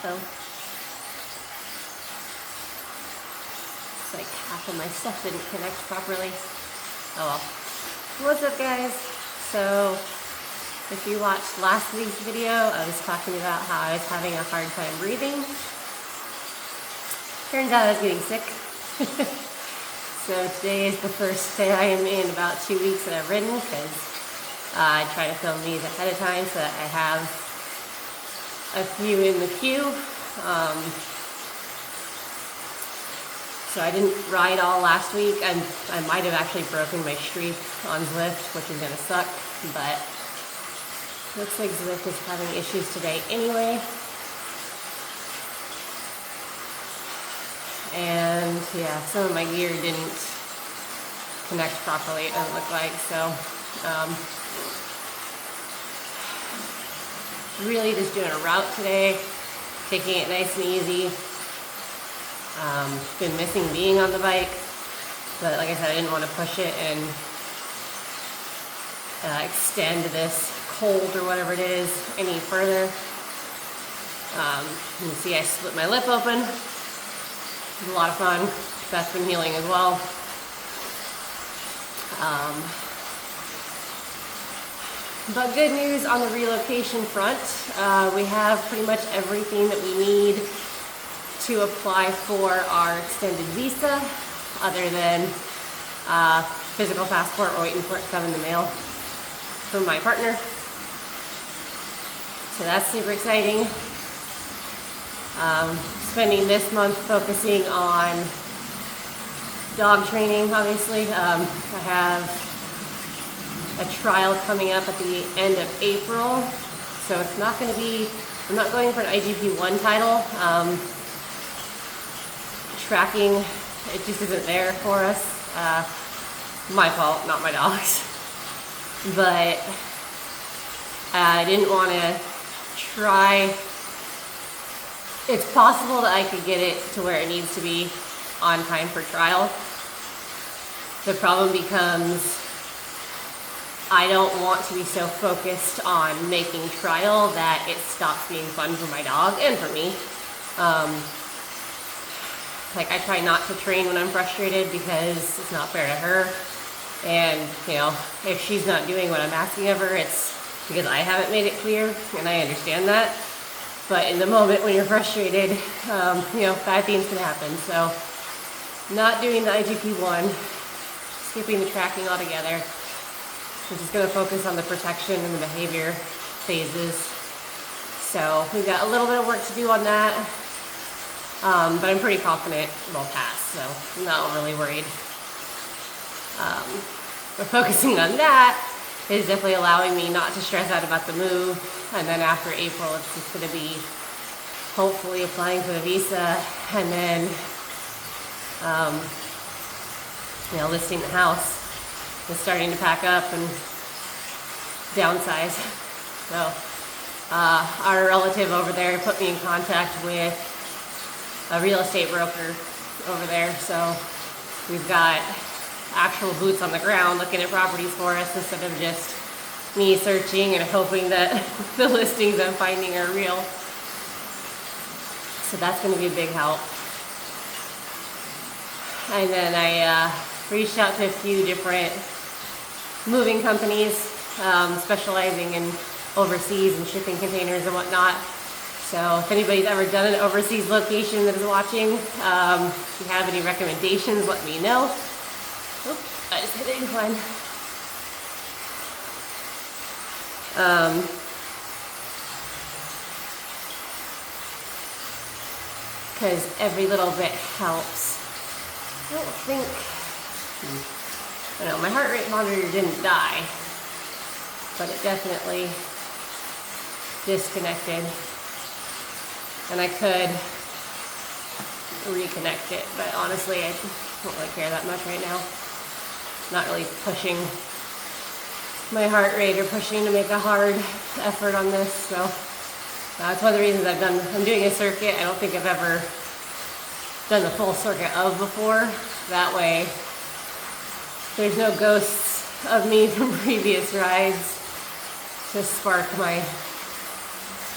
though. It's like half of my stuff didn't connect properly. Oh well. What's up, guys? So if you watched last week's video, I was talking about how I was having a hard time breathing. Turns out I was getting sick. So today is the first day I am in about 2 weeks that I've ridden, because I try to film these ahead of time so that I have a few in the queue. So I didn't ride all last week. I might have actually broken my streak on Zwift, which is gonna suck, but looks like Zwift is having issues today anyway. And yeah, some of my gear didn't connect properly, it doesn't look like, so really just doing a route today, taking it nice and easy. Been missing being on the bike, but like I said, I didn't want to push it and extend this cold or whatever it is any further. You can see I split my lip open. It was a lot of fun. That's been healing as well. But good news on the relocation front. We have pretty much everything that we need to apply for our extended visa, other than physical passport. We're waiting for it to come in the mail from my partner. So that's super exciting. Spending this month focusing on dog training, obviously. I have a trial coming up at the end of April, so it's not going to be, I'm not going for an IGP1 title. Tracking, it just isn't there for us. My fault, not my dog's. But I didn't want to try. It's possible that I could get it to where it needs to be on time for trial. The problem becomes I don't want to be so focused on making trial that it stops being fun for my dog and for me. Like, I try not to train when I'm frustrated because it's not fair to her. And, you know, if she's not doing what I'm asking of her, it's because I haven't made it clear, and I understand that. But in the moment when you're frustrated, you know, bad things can happen. So, not doing the IGP1, skipping the tracking altogether. We're just going to focus on the protection and the behavior phases. So, we've got a little bit of work to do on that. But I'm pretty confident it'll pass, so I'm not overly worried. But focusing on that is definitely allowing me not to stress out about the move. And then after April, it's just going to be hopefully applying for the visa and then, you know, listing the house and starting to pack up and downsize. So, our relative over there put me in contact with a real estate broker over there, so we've got actual boots on the ground looking at properties for us instead of just me searching and hoping that the listings I'm finding are real. So that's going to be a big help. And then I reached out to a few different moving companies specializing in overseas and shipping containers and whatnot. So if anybody's ever done an overseas location that is watching, if you have any recommendations, let me know. Oops, I just hit an incline. Because every little bit helps. I don't think, I know my heart rate monitor didn't die, but it definitely disconnected. And I could reconnect it, but honestly, I don't really care that much right now. Not really pushing my heart rate or pushing to make a hard effort on this, so that's one of the reasons I'm doing a circuit. I don't think I've ever done the full circuit of before. That way, there's no ghosts of me from previous rides to spark my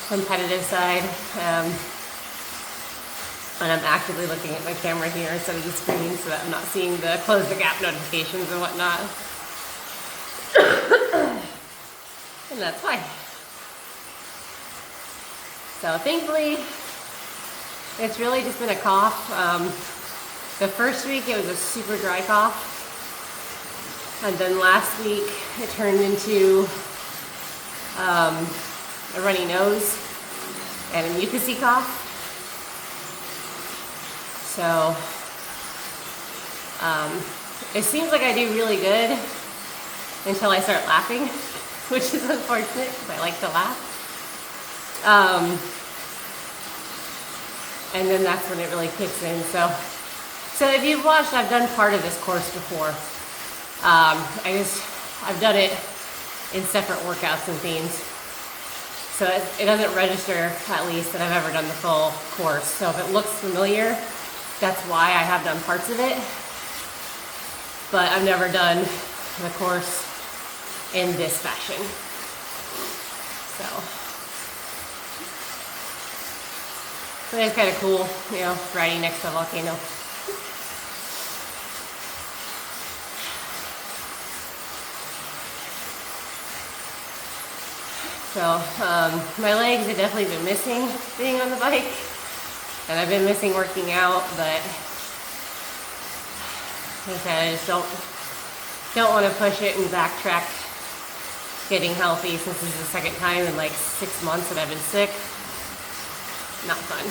competitive side. And I'm actively looking at my camera here instead of the screen so that I'm not seeing the close the gap notifications and whatnot. And that's fine. So thankfully, it's really just been a cough. The first week it was a super dry cough. And then last week it turned into a runny nose and a mucusy cough. So it seems like I do really good until I start laughing, which is unfortunate because I like to laugh. And then that's when it really kicks in. So if you've watched, I've done part of this course before. I've done it in separate workouts and themes. So it doesn't register, at least, that I've ever done the full course. So if it looks familiar, that's why I have done parts of it. But I've never done the course in this fashion. So it's kind of cool, you know, riding next to a volcano. So my legs have definitely been missing being on the bike, and I've been missing working out, but like I said, I just don't want to push it and backtrack getting healthy since this is the second time in like 6 months that I've been sick. Not fun.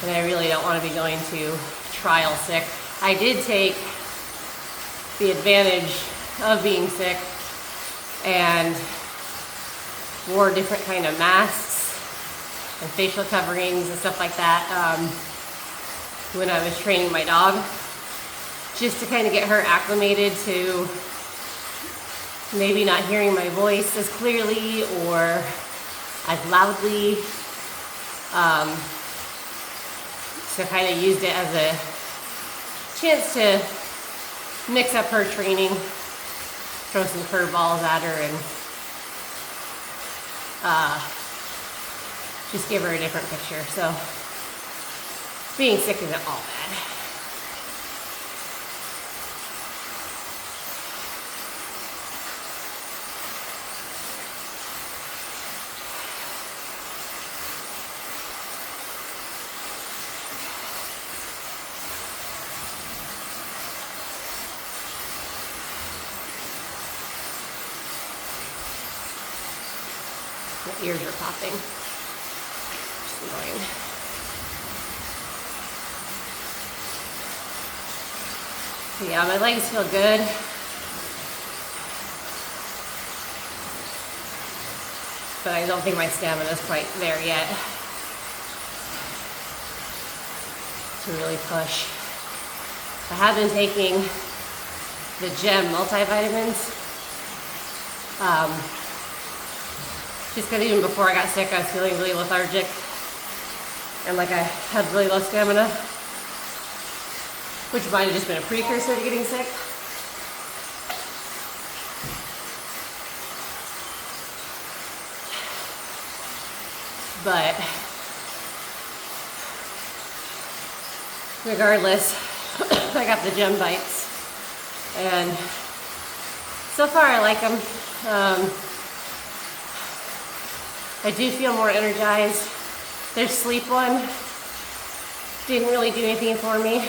And I really don't want to be going to trial sick. I did take the advantage of being sick and wore different kind of masks and facial coverings and stuff like that when I was training my dog, just to kind of get her acclimated to maybe not hearing my voice as clearly or as loudly. So kind of used it as a chance to mix up her training, throw some curveballs at her, and just give her a different picture. So being sick isn't all bad. My ears are popping. Just annoying. Yeah, my legs feel good. But I don't think my stamina is quite there yet to really push. I have been taking the 𝐵 multivitamins. Just because even before I got sick, I was feeling really lethargic and like I had really low stamina, which might have just been a precursor to getting sick. But regardless, I got the 𝐵 bites, and so far I like them. I do feel more energized. Their sleep one didn't really do anything for me.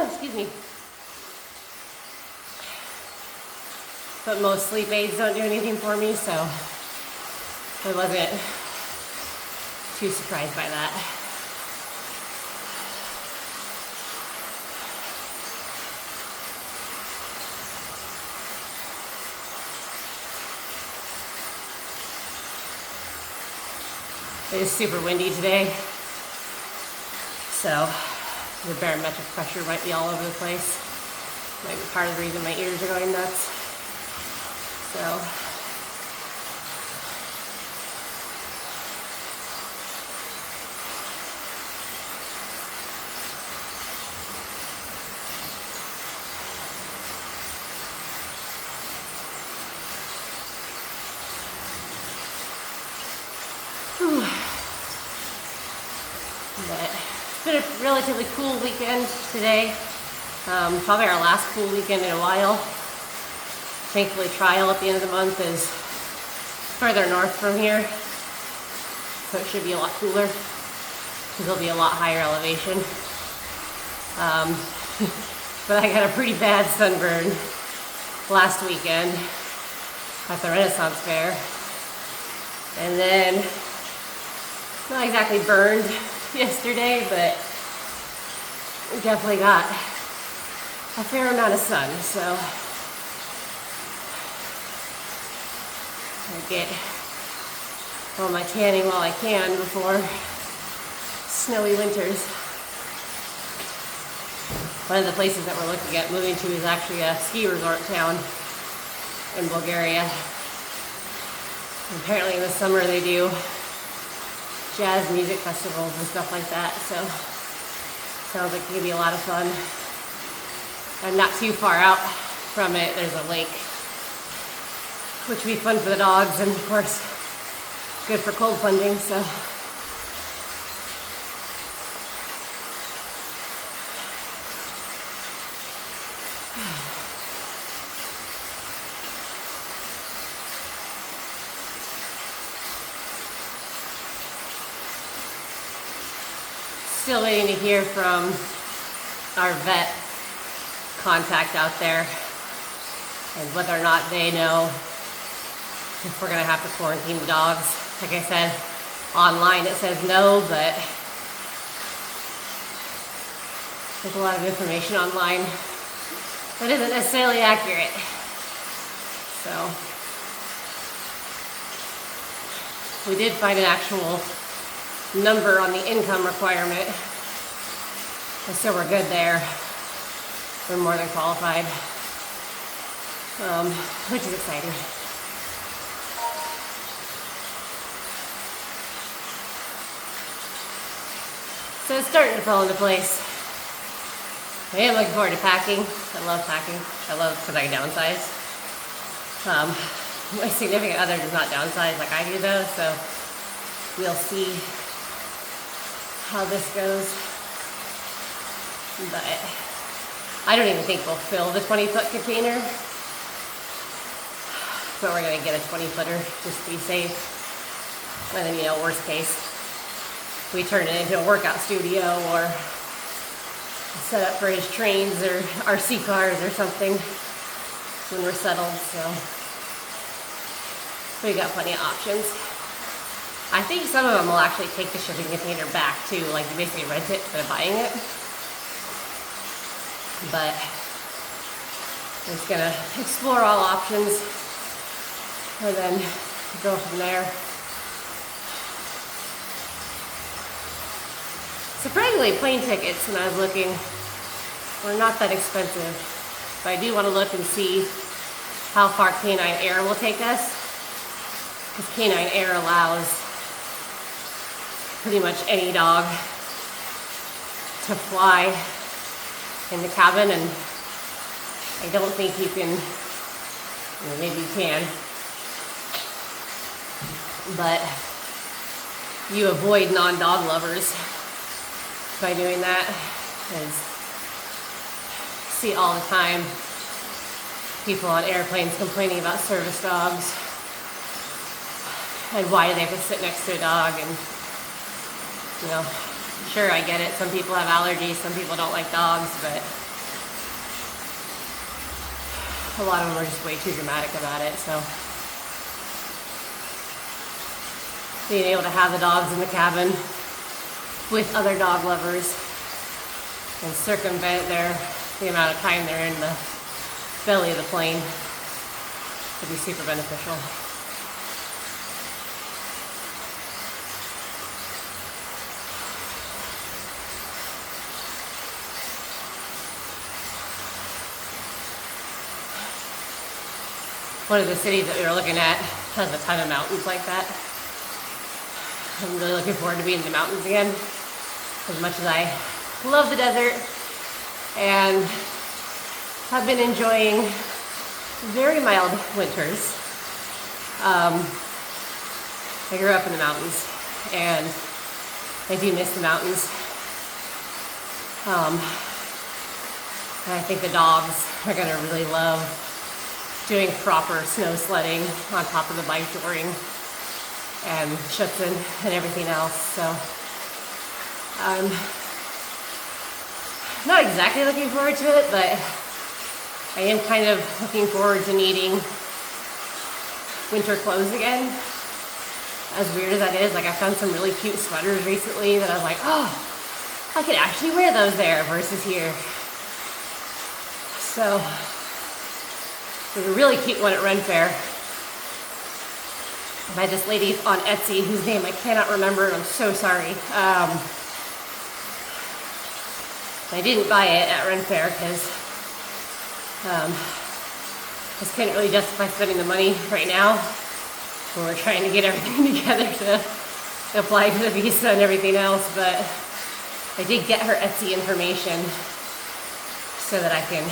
Excuse me. But most sleep aids don't do anything for me, so I wasn't too surprised by that. It is super windy today, so the barometric pressure might be all over the place. Might be part of the reason my ears are going nuts. So been a relatively cool weekend today. Probably our last cool weekend in a while. Thankfully, trial at the end of the month is further north from here, so it should be a lot cooler because it'll be a lot higher elevation. But I got a pretty bad sunburn last weekend at the Renaissance Fair, and then not exactly burned yesterday, but definitely got a fair amount of sun, so I get all my tanning while I can before snowy winters. One of the places that we're looking at moving to is actually a ski resort town in Bulgaria. And apparently in the summer they do jazz music festivals and stuff like that, so sounds like it could be a lot of fun. And not too far out from it, there's a lake, which would be fun for the dogs and of course good for cold plunging, so. Still waiting to hear from our vet contact out there and whether or not they know if we're gonna have to quarantine the dogs. Like I said, online it says no, but there's a lot of information online that isn't necessarily accurate. So we did find an actual number on the income requirement, and so we're good there. We're more than qualified, which is exciting. So it's starting to fall into place. I am looking forward to packing. I love packing. I love because I can downsize. My significant other does not downsize like I do though, so we'll see how this goes. But I don't even think we'll fill the 20-foot container, but we're gonna get a 20-footer just to be safe. And then, you know, worst case, we turn it into a workout studio or set up for his trains or RC cars or something when we're settled, so we got plenty of options. I think some of them will actually take the shipping container back too, like you basically rent it instead of buying it. But I'm just gonna explore all options and then go from there. Surprisingly, plane tickets, when I was looking, were not that expensive. But I do want to look and see how far 𝐘𝐈𝐒 will take us, because 𝐘𝐈𝐒 allows pretty much any dog to fly in the cabin, and I don't think you can, well, maybe you can, but you avoid non-dog lovers by doing that. Because I see all the time people on airplanes complaining about service dogs and why do they have to sit next to a dog. And you know, sure, I get it, some people have allergies, some people don't like dogs, but a lot of them are just way too dramatic about it. So being able to have the dogs in the cabin with other dog lovers and circumvent the amount of time they're in the belly of the plane would be super beneficial. One of the cities that we were looking at has a ton of mountains like that. I'm really looking forward to being in the mountains again. As much as I love the desert and have been enjoying very mild winters. I grew up in the mountains and I do miss the mountains. And I think the dogs are gonna really love doing proper snow sledding on top of the bike touring and 𝐶h𝐿 and everything else. So I'm not exactly looking forward to it, but I am kind of looking forward to needing winter clothes again. As weird as that is, like I found some really cute sweaters recently that I was like, oh, I could actually wear those there versus here. So there's a really cute one at Ren Fair by this lady on Etsy whose name I cannot remember, and I'm so sorry. I didn't buy it at Ren Fair because just couldn't really justify spending the money right now when we're trying to get everything together to apply for the visa and everything else. But I did get her Etsy information so that I can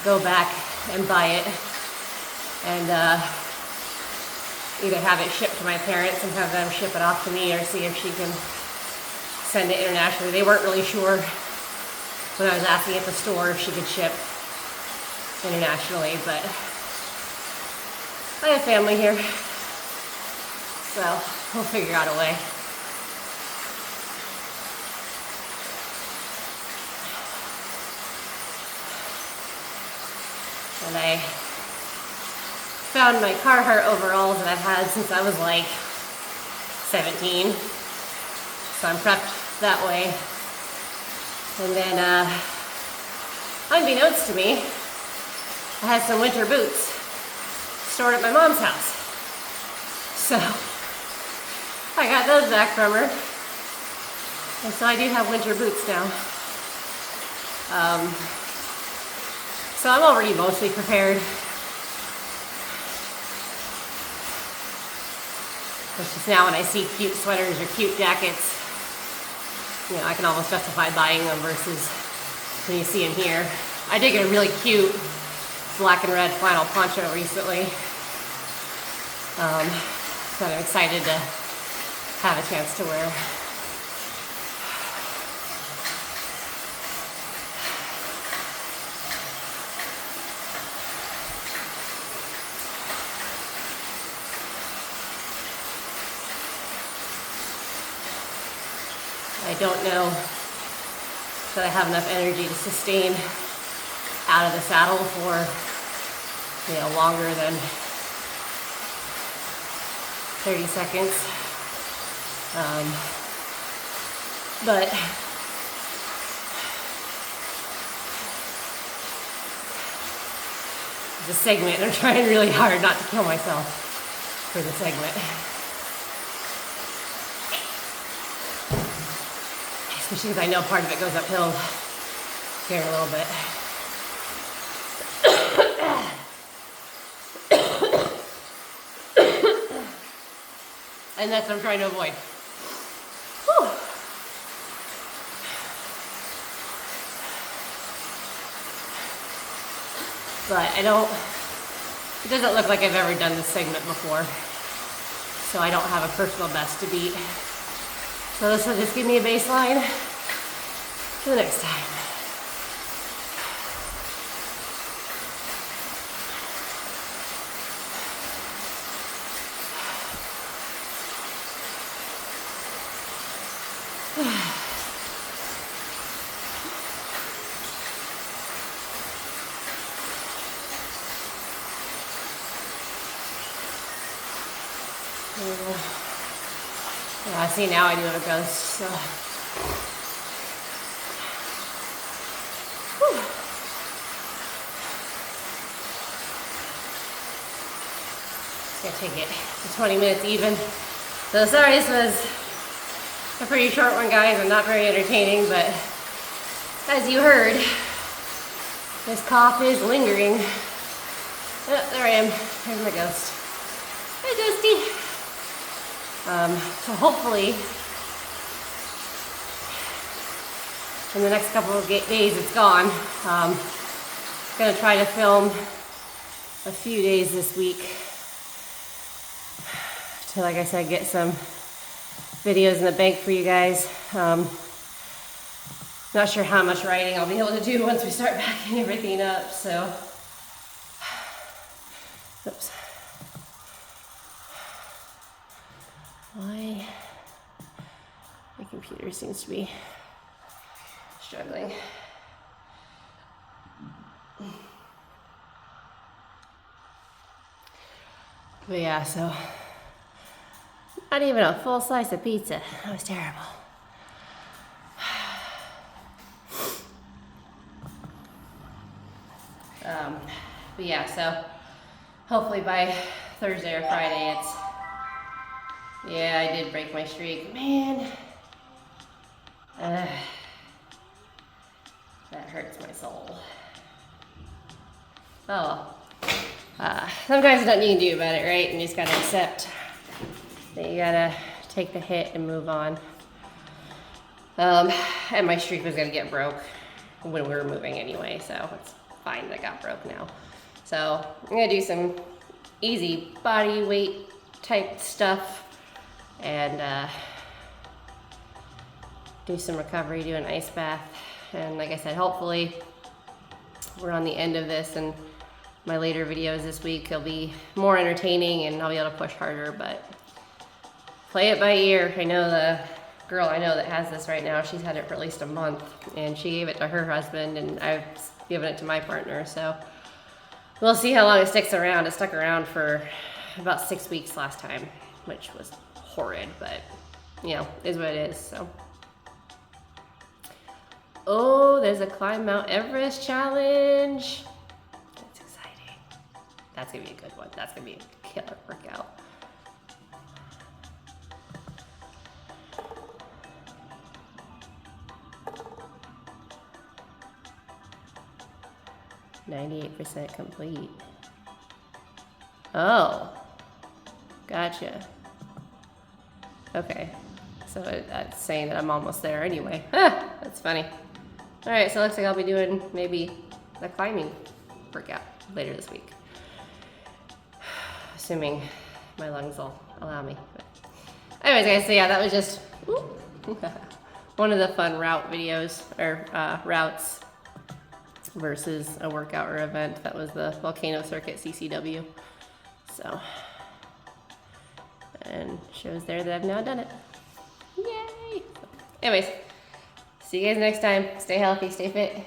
go back and buy it and either have it shipped to my parents and have them ship it off to me, or see if she can send it internationally. They weren't really sure when I was asking at the store if she could ship internationally, but I have family here, so we'll figure out a way. And I found my Carhartt overalls that I've had since I was like 17. So I'm prepped that way. And then, unbeknownst to me, I had some winter boots stored at my mom's house. So I got those back from her. And so I do have winter boots now. So I'm already mostly prepared. It's just now when I see cute sweaters or cute jackets, you know, I can almost justify buying them versus when you see them here. I did get a really cute black and red flannel poncho recently. So I'm excited to have a chance to wear. I don't know that I have enough energy to sustain out of the saddle for, you know, longer than 30 seconds. But the segment, I'm trying really hard not to kill myself for the segment. Especially because I know part of it goes uphill here in a little bit. And that's what I'm trying to avoid. Whew. But it doesn't look like I've ever done this segment before. So I don't have a personal best to beat. So this will just give me a baseline for the next time. Yeah, see, now I do have a ghost, so. Whew. It's gonna take it to 20 minutes even. So sorry, this was a pretty short one, guys, and not very entertaining, but as you heard, this cough is lingering. Oh, there I am. There's my ghost. Hi, Ghosty. So hopefully, in the next couple of days it's gone. I'm gonna try to film a few days this week to, like I said, get some videos in the bank for you guys. Not sure how much riding I'll be able to do once we start backing everything up, so. Oops. Why? My computer seems to be struggling. But yeah, so not even a full slice of pizza. That was terrible. But yeah, so hopefully by Thursday or Friday it's, yeah, I did break my streak. Man, that hurts my soul. Oh well. Sometimes there's nothing you can do about it, right? And you just gotta accept that you gotta take the hit and move on. And my streak was gonna get broke when we were moving anyway, so it's fine that it got broke now. So I'm gonna do some easy body weight type stuff and do some recovery, do an ice bath. And like I said, hopefully we're on the end of this and my later videos this week will be more entertaining and I'll be able to push harder, but play it by ear. I know the girl I know that has this right now, she's had it for at least a month and she gave it to her husband and I've given it to my partner, so we'll see how long it sticks around. It stuck around for about 6 weeks last time, which was horrid, but you know, is what it is, so. Oh, there's a climb Mount Everest challenge. That's exciting. That's gonna be a good one. That's gonna be a killer workout. %complete. Oh, gotcha. Okay, so that's saying that I'm almost there anyway. That's funny. All right, so it looks like I'll be doing maybe a climbing workout later this week. Assuming my lungs will allow me. But anyways, guys, so yeah, that was just one of the fun route videos, or routes versus a workout or event. That was the Volcano Circuit CCW. So, and shows there that I've now done it. Yay! Anyways, see you guys next time. Stay healthy, stay fit.